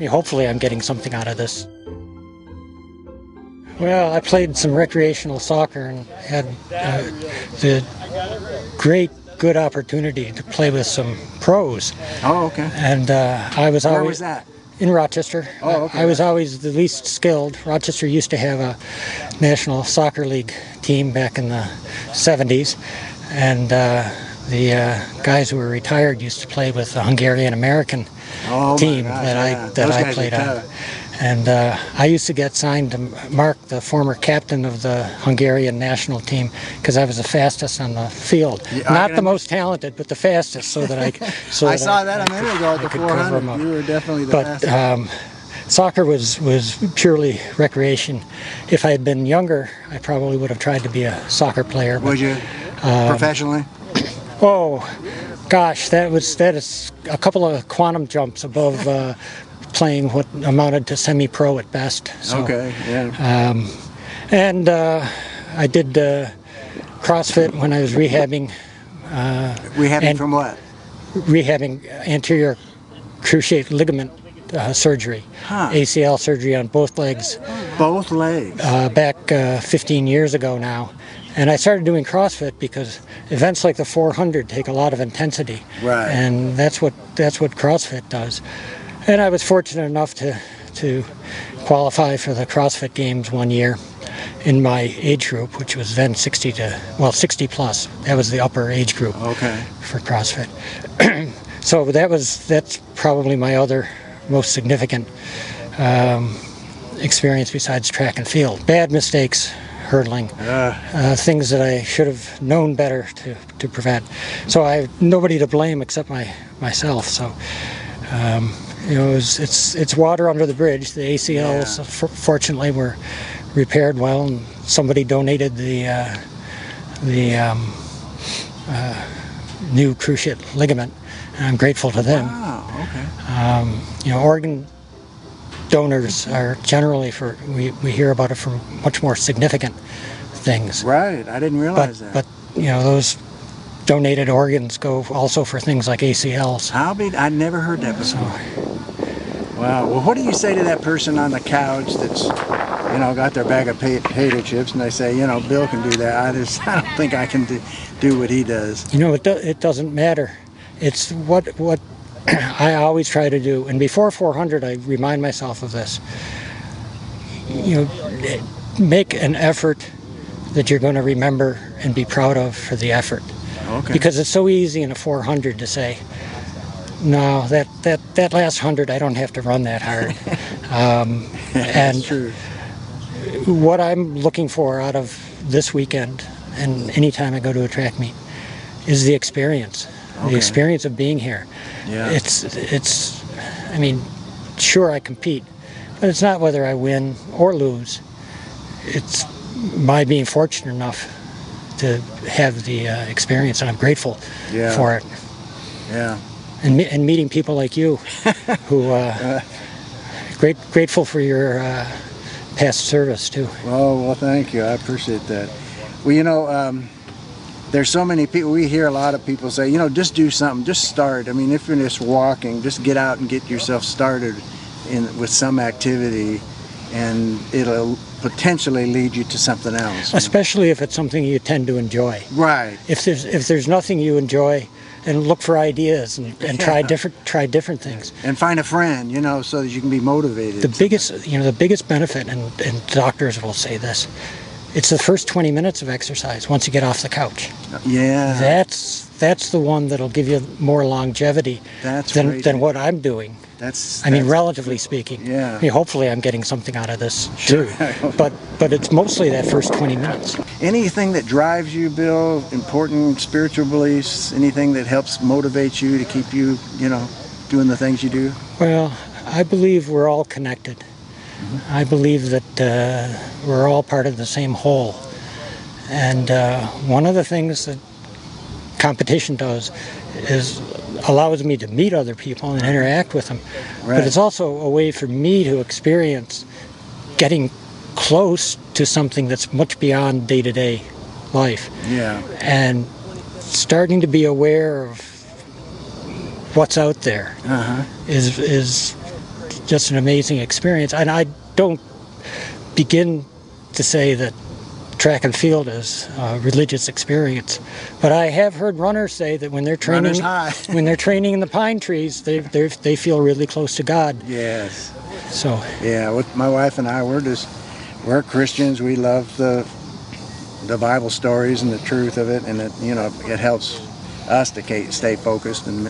Hopefully I'm getting something out of this. Well, I played some recreational soccer and had the good opportunity to play with some pros. Oh, okay. And I was always... Where was that? In Rochester. Oh, okay. I was always the least skilled. Rochester used to have a National Soccer League team back in the 70s, and the guys who were retired used to play with the Hungarian-American team that I played on. And I used to get signed to Mark, the former captain of the Hungarian national team, because I was the fastest on the field. Not the most talented, but the fastest, so that I I saw that a minute ago at the 400. You were definitely the fastest. Soccer was purely recreation. If I had been younger, I probably would have tried to be a soccer player. Would you? Professionally? Oh, gosh, that is a couple of quantum jumps above playing what amounted to semi-pro at best. So, okay, yeah. And I did CrossFit when I was rehabbing. Rehabbing from what? Rehabbing anterior cruciate ligament surgery. ACL surgery on both legs. Both legs? Back 15 years ago now. And I started doing CrossFit because events like the 400 take a lot of intensity. Right. And that's what CrossFit does. And I was fortunate enough to qualify for the CrossFit Games one year in my age group, which was then 60 plus. That was the upper age group for CrossFit. So that's probably my other most significant experience besides track and field. Bad mistakes, hurdling, things that I should have known better to prevent. So I have nobody to blame except myself. So. It's water under the bridge. The ACLs, fortunately, were repaired well, and somebody donated the new cruciate ligament, and I'm grateful to them. Wow, okay. Organ donors are generally we hear about it for much more significant things. Right, I didn't realize that. But those donated organs go also for things like ACLs. I'd never heard that before. Wow. Well, what do you say to that person on the couch that's, got their bag of potato chips, and they say, Bill can do that. I don't think I can do what he does. It doesn't matter. It's what I always try to do. And before 400, I remind myself of this. Make an effort that you're going to remember and be proud of for the effort. Okay. Because it's so easy in a 400 to say, no, that last 100, I don't have to run that hard. That's true. What I'm looking for out of this weekend, and anytime I go to a track meet, is the experience. The experience of being here. Yeah. It's. I mean, sure I compete, but it's not whether I win or lose. It's my being fortunate enough to have the experience, and I'm grateful for it. Yeah. And meeting people like you, who grateful for your past service too. Well, thank you. I appreciate that. Well, there's so many people. We hear a lot of people say, just do something, just start. I mean, if you're just walking, just get out and get yourself started with some activity, and it'll potentially lead you to something else. Especially if it's something you tend to enjoy. Right. If there's nothing you enjoy, and look for ideas and try different things. And find a friend, so that you can be motivated. The biggest benefit, and doctors will say this, it's the first 20 minutes of exercise once you get off the couch. Yeah. That's the one that'll give you more longevity than what I'm doing. Relatively speaking. Yeah. Hopefully I'm getting something out of this too. but it's mostly that first 20 minutes. Anything that drives you, Bill, important spiritual beliefs, anything that helps motivate you to keep you, doing the things you do? Well, I believe we're all connected. Mm-hmm. I believe that we're all part of the same whole. And one of the things that competition does is allows me to meet other people and interact with them. Right. But it's also a way for me to experience getting close to something that's much beyond day-to-day life. Yeah. And starting to be aware of what's out there is just an amazing experience. And I don't begin to say that track and field is a religious experience, but I have heard runners say that when they're training, when they're training in the pine trees, they feel really close to God. Yes. So yeah, with my wife and I, we're Christians. We love the Bible stories and the truth of it, and it helps us to stay focused, and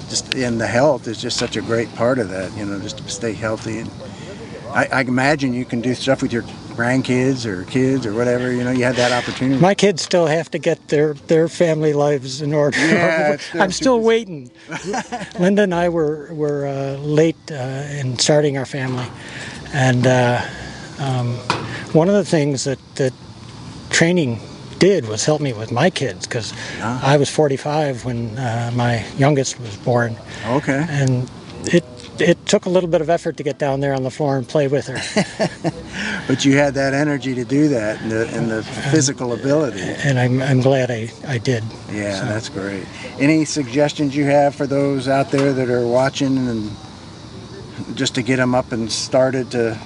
just in the health is just such a great part of that. Just to stay healthy. And I imagine you can do stuff with your grandkids or kids or whatever. You had that opportunity. My kids still have to get their family lives in order. Yeah, I'm still waiting. Linda and I were late in starting our family, and one of the things that training did was help me with my kids, because I was 45 when my youngest was born. Okay. And it took a little bit of effort to get down there on the floor and play with her. But you had that energy to do that, and the physical ability. And I'm glad I did. Yeah, so. That's great. Any suggestions you have for those out there that are watching, and just to get them up and started to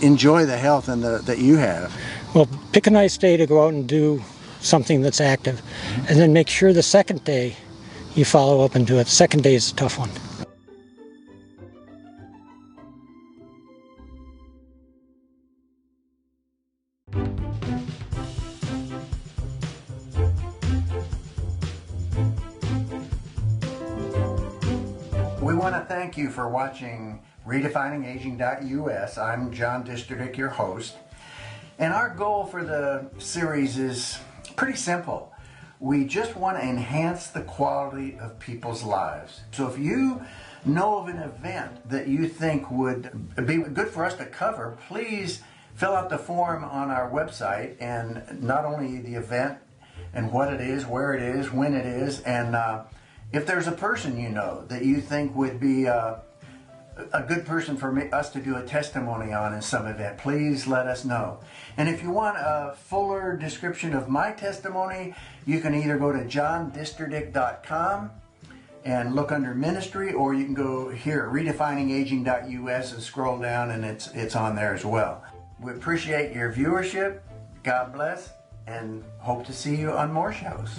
enjoy the health that you have? Well, pick a nice day to go out and do something that's active, and then make sure the second day you follow up and do it. The second day is a tough one. We want to thank you for watching RedefiningAging.us. I'm John Disterdick, your host. And our goal for the series is pretty simple. We just want to enhance the quality of people's lives. So if you know of an event that you think would be good for us to cover, please fill out the form on our website, and not only the event and what it is, where it is, when it is, and if there's a person you know that you think would be a good person for us to do a testimony on in some event, please let us know. And if you want a fuller description of my testimony, you can either go to johndisterdick.com and look under ministry, or you can go here at redefiningaging.us and scroll down, and it's on there as well. We appreciate your viewership. God bless, and hope to see you on more shows.